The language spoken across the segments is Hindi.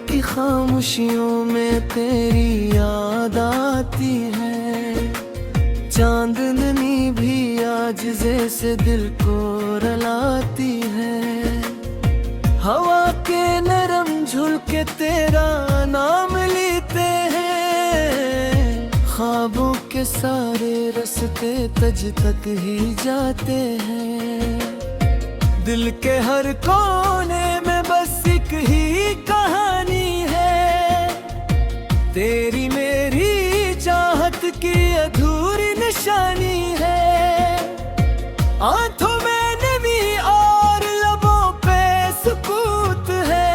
की खामोशियों में तेरी याद आती है। चांदनी भी आज जैसे दिल को रुलाती है। हवा के नरम झुलके तेरा नाम लेते हैं। ख्वाबों के सारे रास्ते तुझ तक ही जाते हैं। दिल के हर कोने में बस एक ही कहानी है। तेरी मेरी चाहत की अधूरी निशानी है। आंखों में नमी और लबों पे सुकूत है।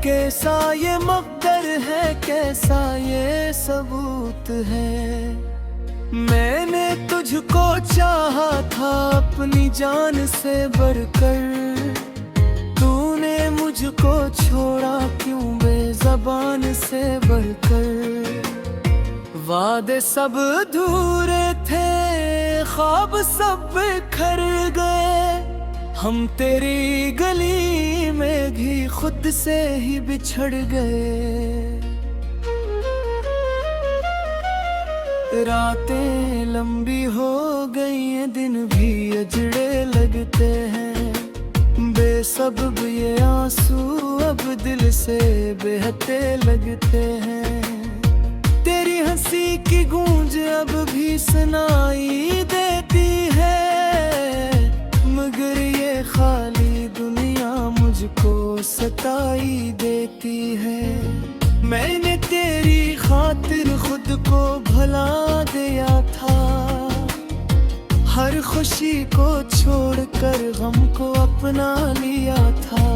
कैसा ये मकदर है, कैसा ये सबूत है। मैंने तुझको चाहा था अपनी जान से बढ़कर। तूने मुझको छोड़ा क्यों बेज़बान से बढ़कर। वादे सब अधूरे थे, ख्वाब सब बिखर गए। हम तेरी गली में भी खुद से ही बिछड़ गए। रातें लंबी हो गई हैं, दिन भी अजड़े लगते हैं। बेसब्ब ये आंसू अब दिल से बहते लगते हैं। तेरी हंसी की गूंज अब भी सुनाई देती है। मगर ये खाली दुनिया मुझको सताई देती है। मैंने तेरी खातिर खुद को भुला दिया था। हर खुशी को छोड़कर गम को अपना लिया था।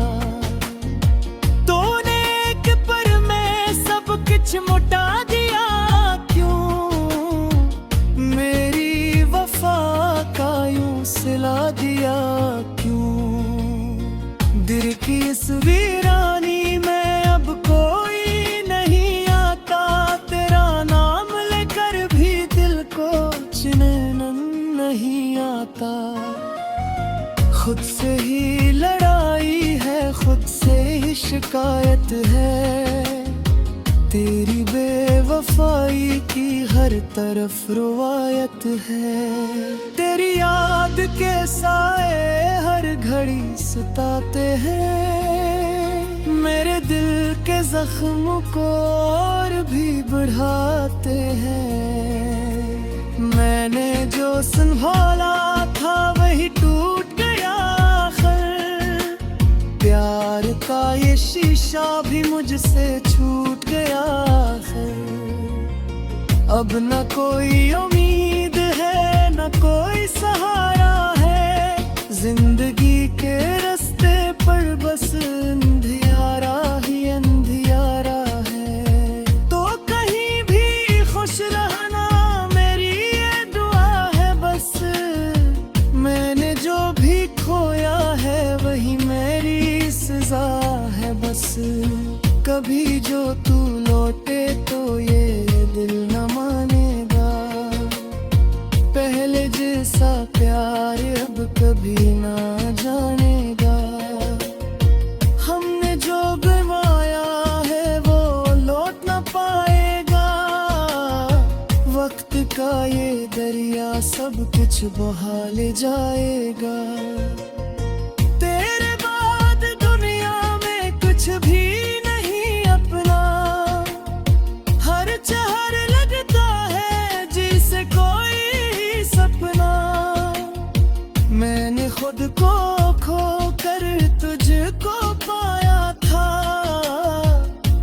तूने एक पल में सब कुछ मुटा दिया क्यों। मेरी वफा का यूं सिला दिया क्यों। दिल की इस वीरानी में अब कोई नहीं आता। तेरा नाम लेकर भी दिल को चैन नहीं आता। खुद से ही लड़ाई है, खुद से ही शिकायत है। तेरी बेवफाई की हर तरफ रुवायत है। तेरी याद के साए हर घड़ी सताते हैं। मेरे दिल के जख्म को और भी बढ़ाते हैं। मैंने जो संभाला था वही टूट गया आखिर। प्यार का ये शीशा भी मुझसे छूट गया आखिर। अब न कोई उम्मीद है, न कोई सहारा है। जिंदगी के रास्ते पर बस अंधियारा ही अंधियारा है। तो कहीं भी खुश रहना मेरी ये दुआ है बस। मैंने जो भी खोया है वही मेरी सजा है बस। कभी जो तू लौटे तो ये दिल न मानेगा। पहले जैसा प्यार अब कभी ना जानेगा। हमने जो गंवाया है वो लौट ना पाएगा। वक्त का ये दरिया सब कुछ बहा ले जाएगा। तेरे बाद दुनिया में कुछ भी नहीं अपना। हर चहर लगता है जिसे कोई सपना। मैंने खुद को खो कर तुझको पाया था।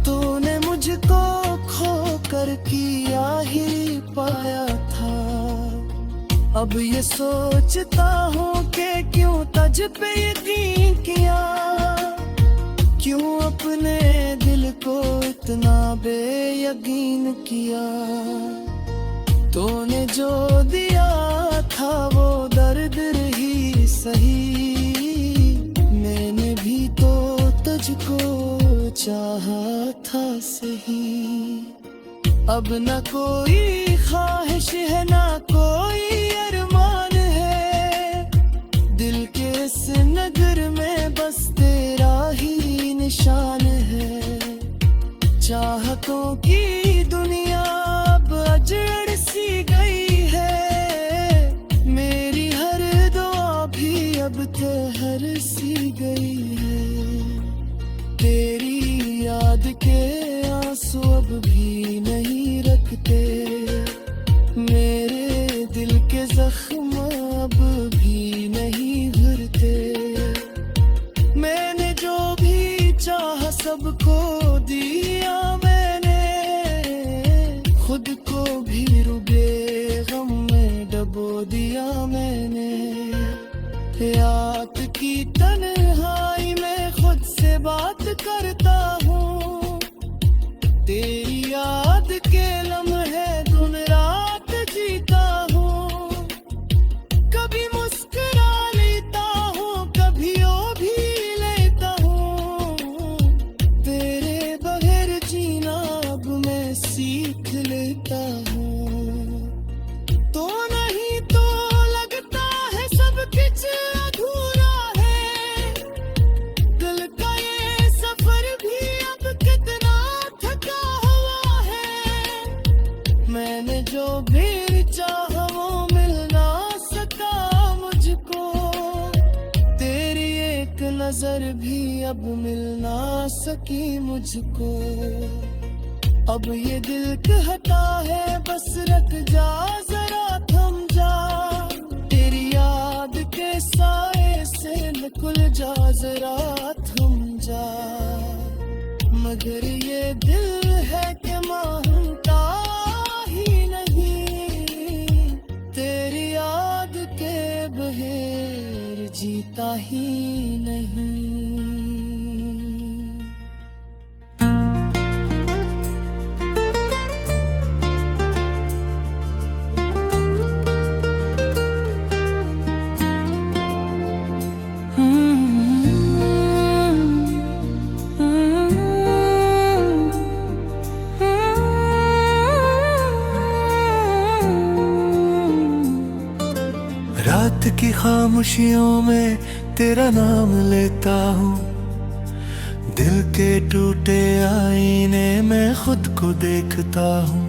तूने मुझको खो कर किया ही पाया था। अब ये सोचता हूँ कि क्यों तुझ पे यकीन किया। क्यों अपने दिल को इतना बेयकीन किया। तूने जो दिया था वो दर्द ही सही। मैंने भी तो तुझको चाहा था सही। अब न कोई ख्वाहिश है, ना कोई अरमान है। दिल के इस नगर में बस तेरा ही निशान है। चाहतों की दुनिया अब अजड़ सी गई है, मेरी हर दुआ भी अब तहर सी गई है। तेरी याद के आंसू अब भी नहीं रखते, मेरे दिल के जख्म अब भी नहीं भरते। मैंने जो भी चाहा सबको दिया मैंने, खुद को भी रुबे गम में डबो दिया मैंने। रात की तन्हाई में खुद से बात करता हूँ, तेरी याद के लम्हे दिन रात जीता हूँ। कभी मुस्कुरा लेता हूँ, कभी ओ भी लेता हूँ, तेरे बगैर जीना अब मैं सीख लेता हूँ। तो नहीं तो लगता है सब कुछ अधूरा है, दिल का ये सफर भी अब कितना थका हुआ है। मैंने जो भी चाहा वो मिल ना सका मुझको, तेरी एक नजर भी अब मिल ना सकी मुझको। अब ये दिल कहता है बस रख जा जरा थम जा, तेरी याद के साए से निकल जा जरा थम जा। मगर ये दिल है कि मानता ही नहीं, तेरी याद के बगैर जीता ही नहीं। रात की खामोशियों में तेरा नाम लेता हूँ, दिल के टूटे आईने में खुद को देखता हूँ।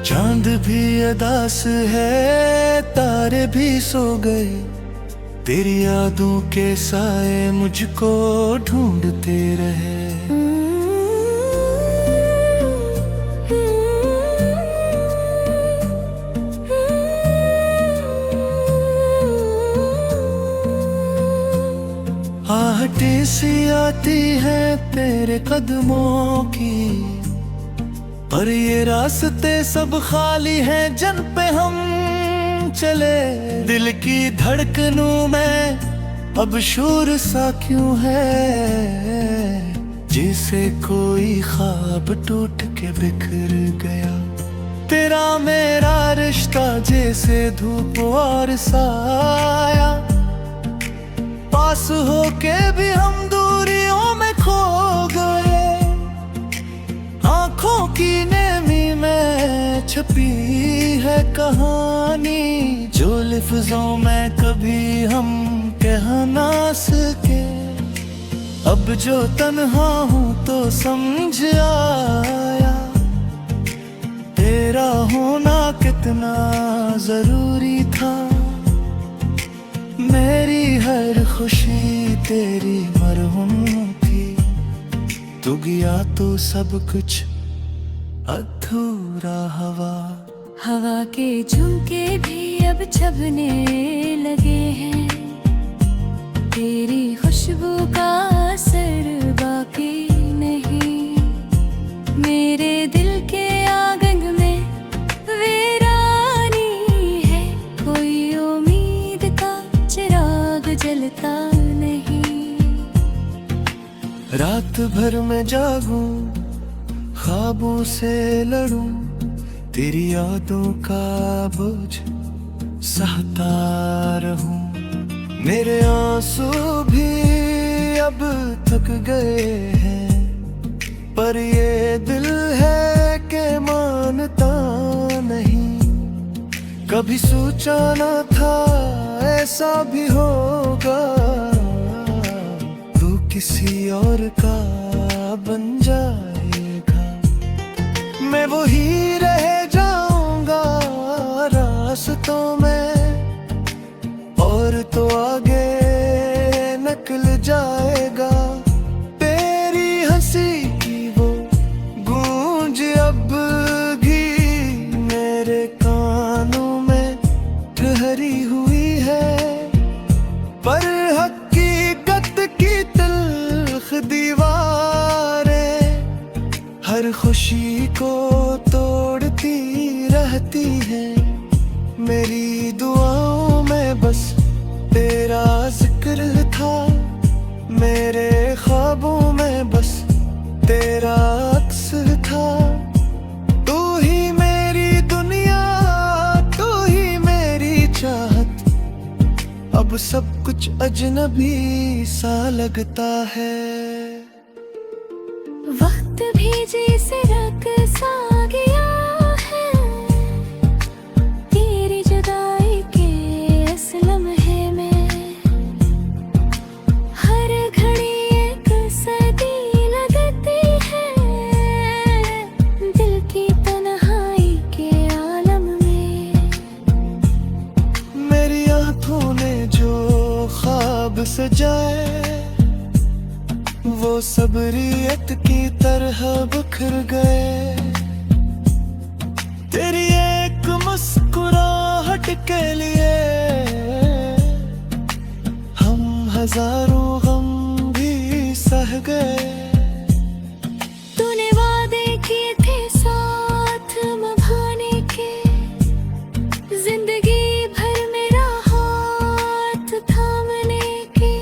चांद भी अदास है, तारे भी सो गए, तेरी यादों के साए मुझको ढूंढते रहे। आहटें सी आती है तेरे कदमों की, पर ये रास्ते सब खाली हैं जिन पे हम चले। दिल की धड़कनों में अब शोर सा क्यों है, जैसे कोई ख्वाब टूट के बिखर गया। तेरा मेरा रिश्ता जैसे धूप और साया, पास होके भी हम दूरियों में खो गए। आंखों की नेमी में छुपी है कहानी, जो लफ्जों में कभी हम कह ना सके। अब जो तन्हा हूँ तो समझ आया, तेरा होना कितना जरूरी था। मेरी हर खुशी तेरी मरहूम थी, तू गया तो सब कुछ अधूरा। हवा के झुमके भी अब छबने लगे हैं, तेरी खुशबू का असर बाकी नहीं। मेरे दिल के आंगन में वीरानी है, कोई उम्मीद का चिराग जलता नहीं। रात भर मैं जागूं, ख्वाबों से लड़ूं, तेरी यादों का बोझ सहता रहूं। मेरे आंसू भी अब थक गए हैं, पर ये दिल है कि मानता नहीं। कभी सोचा न था ऐसा भी होगा, तू किसी और का बन जाएगा। ही रह जाऊंगा रास्तों में, और तो आगे निकल जाएगा तेरी हंसी की वो गूंज अब भी मेरे कानों में ठहरी हुई है। पर हकीकत की तल्ख दीवारें हर खुशी को तोड़ती रहती है। मेरी दुआओं में बस तेरा जिक्र था, मेरे ख्वाबों में बस तेरा अक्स था। तू ही मेरी दुनिया, तू ही मेरी चाहत, अब सब कुछ अजनबी सा लगता है। वक्त भी जैसे रक़्सा गया है, तेरी जुदाई के इस लम्हे में। हर घड़ी एक सदी लगती है दिल की तन्हाई के आलम में। मेरी आंखों ने जो ख्वाब सजाए वो सब रियत की तरह बिखर गए। तेरी एक मुस्कुराहट के लिए हम हजारों गम भी सह गए। तूने वादे किए थे साथ निभाने के, जिंदगी भर मेरा हाथ थामने के।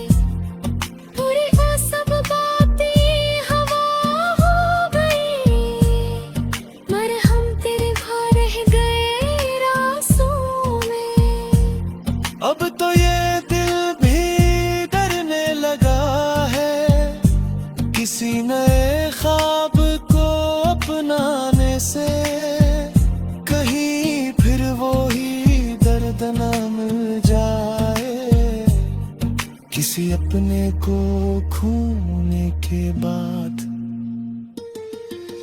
पूरी वो सब बातें हवा हो गई, मरहम तेरे भार रह गए रासों में। अब तो ये दिल भी डरने लगा है किसी नए ख्वाब को अपनाने से। कहीं फिर वो ही दर्द न मिल जाए किसी अपने को खोने के बाद।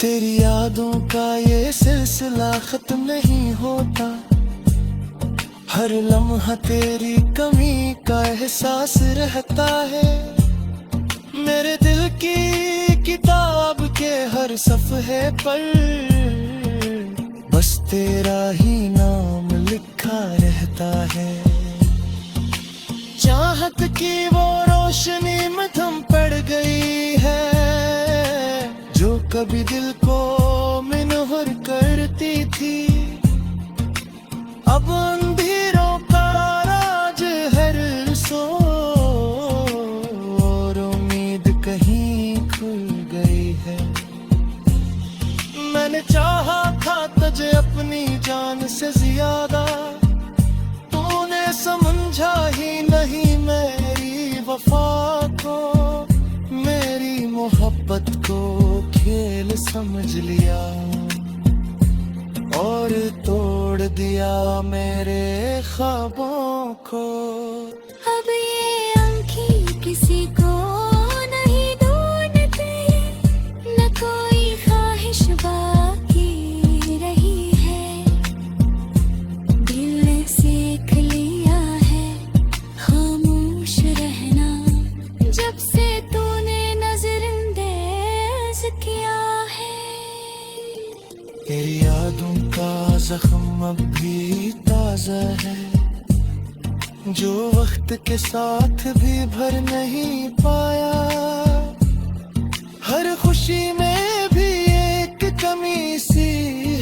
तेरी यादों का ये सिलसिला खत्म नहीं होता, हर लम्हा तेरी कमी का एहसास रहता है। मेरे दिल की किताब के हर सफ़े पर बस तेरा ही नाम लिखा रहता है। चाहत की वो रोशनी में थम पड़ गई है जो कभी दिल को मिनहुर करती थी। अब अंधेरों का राज हर सो और उम्मीद कहीं खुल गई है। मैंने चाहा था तुझे अपनी जान से ज्यादा, तूने समझा ही नहीं मेरी वफा को। मेरी मोहब्बत को खेल समझ लिया और तोड़ दिया मेरे ख्वाबों को। अब ये आँखें किसी को नहीं ढूंढते, न कोई ख्वाहिश बाकी रही है। दिल ने सीख लिया है खामोश रहना, जब से तूने नजरअंदाज किया है। तेरी यादों का जख्म अब भी ताजा है जो वक्त के साथ भी भर नहीं पाया। हर खुशी में भी एक कमी सी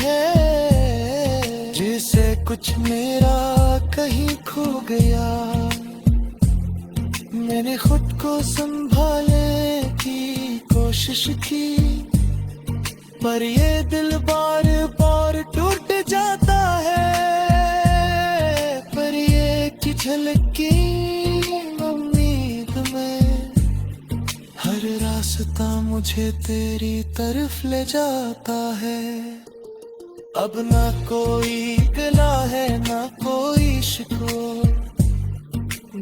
है जिसे कुछ मेरा कहीं खो गया। मैंने खुद को संभालने की कोशिश की पर ये दिल बार बार टूट जाता है। पर ये कि झलकी उम्मीद में हर रास्ता मुझे तेरी तरफ ले जाता है। अब ना कोई गला है ना कोई शिकवा,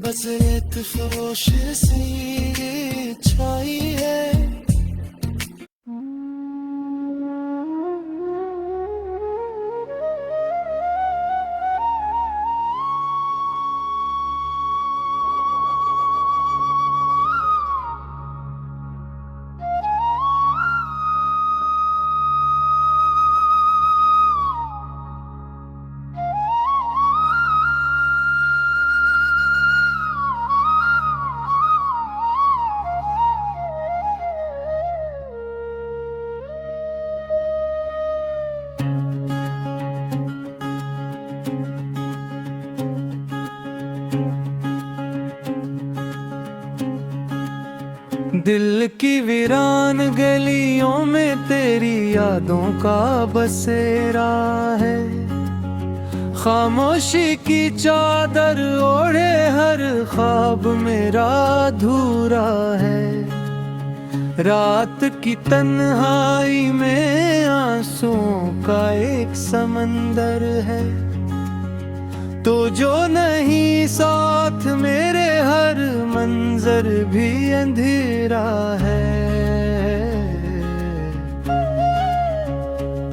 बस एक फरोश सी छाई है। दिल की वीरान गलियों में तेरी यादों का बसेरा है। खामोशी की चादर ओढ़े हर ख्वाब मेरा अधूरा है। रात की तन्हाई में आंसुओं का एक समंदर है। तो जो नहीं साथ मेरे हर मंजर भी अंधेरा है।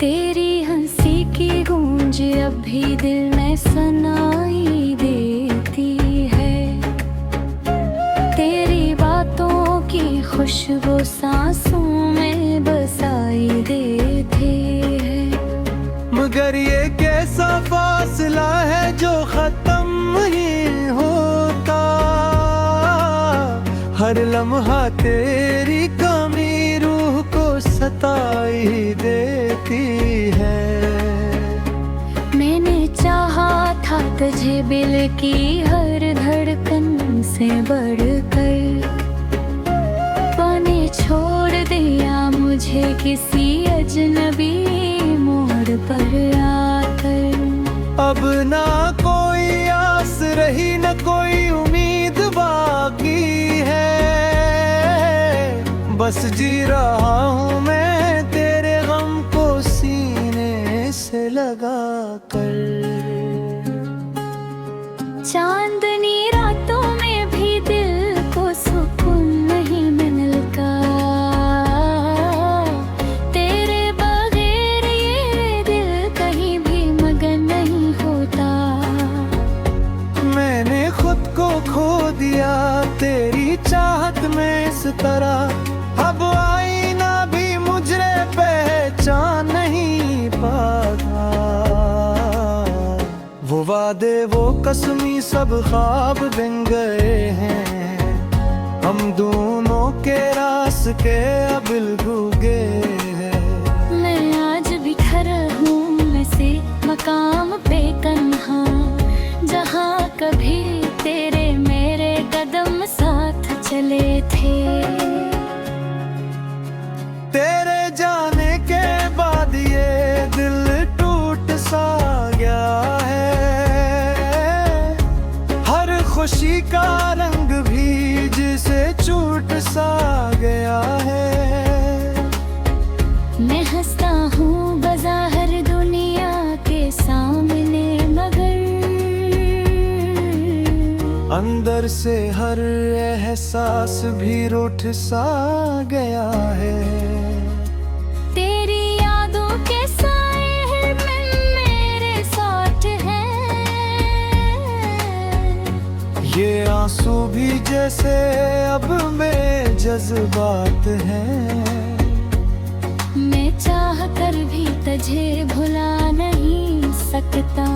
तेरी हंसी की गूंज अब भी दिल में सुनाई देती है। तेरी बातों की खुशबू सांसों में बसाई देती है। मगर ये कैसा फासला है जो खत्म ही होता। हर लम्हा तेरी कमी रूह को सताई देती है। मैंने चाहा था तुझे दिल की हर धड़कन से बढ़कर, पाने छोड़ दिया मुझे किसी अजनबी मोड़ पर आकर। अब ना कोई आस रही न कोई उम्मीद बाकी है। बस जी रहा हूँ मैं तेरे गम को सीने से लगा कर। चांदनी रातों में भी दिल को सुकून नहीं मिलता। तेरे बगैर ये दिल कहीं भी मगन नहीं होता। मैंने खुद को खो दिया तेरी चाहत में इस तरह। अब आईना भी मुझे पहचान नहीं पाता। वो वादे वो कसमी सब ख्वाब बन गए हैं। हम दोनों के रास्ते अब भूगे हैं। मैं आज भी खड़ा हूँ ऐसे मकाम पे तन्हा, जहाँ कभी तेरे मेरे कदम साथ चले थे। तेरे जाने के बाद ये दिल टूट सा गया है। हर खुशी का रंग भी जिसे छूट सा गया है। मैं हंसता हूँ बज़ाहिर दुनिया के सामने, मगर अंदर से हर एहसास भी रूठ सा गया है। तेरी यादों के साए में मेरे साथ हैं। ये आंसू भी जैसे अब में जज्बात हैं। मैं चाह कर भी तुझे भुला नहीं सकता।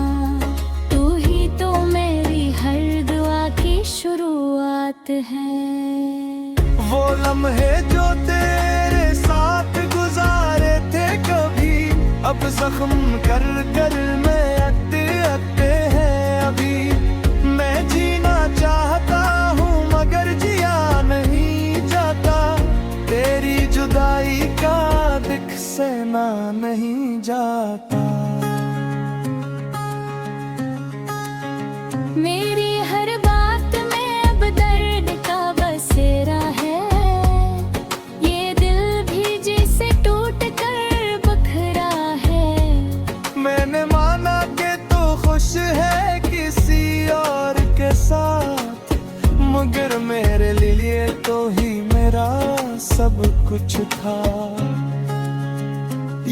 तू ही तो मेरी हर दुआ की शुरुआत है। वो लम्हे जो तेरे साथ गुजारे थे कभी, अब जख्म कर कर में अकते अकते हैं अभी। मैं जीना चाहता हूँ मगर जिया नहीं जाता। तेरी जुदाई का दिख सहना नहीं जाता। मेरी हर बात में अब दर्द का बसेरा है। ये दिल भी जिसे टूट कर बखरा है। मैंने माना कि तू खुश है किसी और के साथ, मगर मेरे लिए तो ही मेरा सब कुछ था।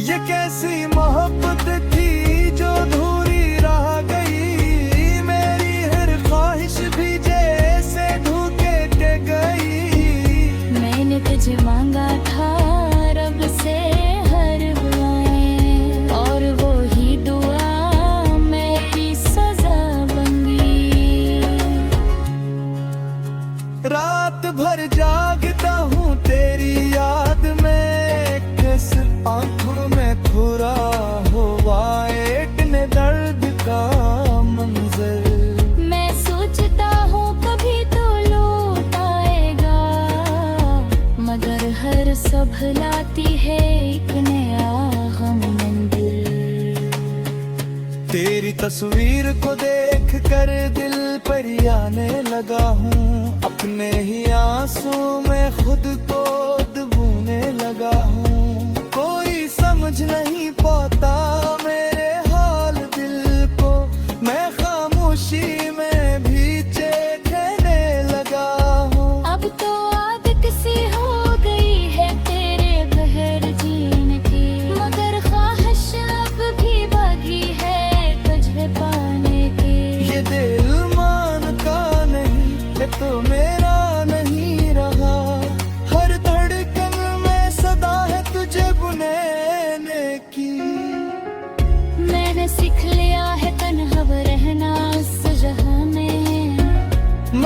ये कैसी मोहब्बत थी जो अधूरी रह गई। मेरी हर ख्वाहिश भी जैसे धोखे के गई। मैंने तुझे मांगा था रब से हर दुआएं, और वो ही दुआ मेरी सजा बन गई। रात भर जागता हूँ तेरी याद में, किस आंखों में खुरा हुआ एक ने दर्द का तेरी तस्वीर को देख कर दिल पर आने लगा हूँ, अपने ही आंसू में खुद को डुबोने लगा हूँ। कोई समझ नहीं पाता मेरे हाल दिल को, मैं खामोशी में भी कहने लगा हूँ। अब तो आदत सी हो गई है तेरे बहर जीने की, मगर ख्वाहिश अब भी बाकी है तुझे पाने की। ये दिल मानता नहीं, ये तो मेरा नहीं रहा, हर धड़कन में सदा है तुझे बुनेने की। मैंने सीख लिया है तन्हा रहना इस जहां में,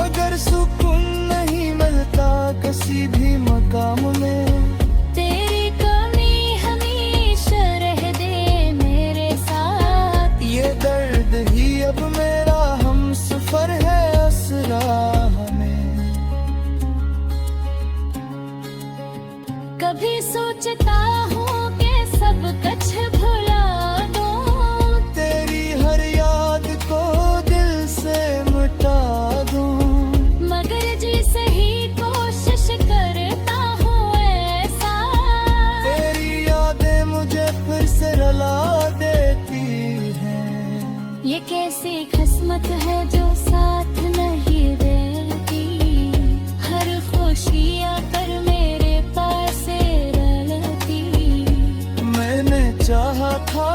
मगर सुकून नहीं मिलता किसी भी मकाम में। तेरी कमी हमेशा रह दे मेरे साथ, ये दर्द ही अब मेरा हम सफर है उस राह में। कभी सोचता हूँ कि सब कुछ भुला दूँ, तेरी हर याद को दिल से मिटा दूं, मगर जी सही कोशिश करता हूँ ऐसा। तेरी यादें मुझे फिर से रुला देती हैं। ये कैसी किस्मत है जो साथ नहीं देती, हर खुशी आकर मेरे पास रलती। मैंने चाहा था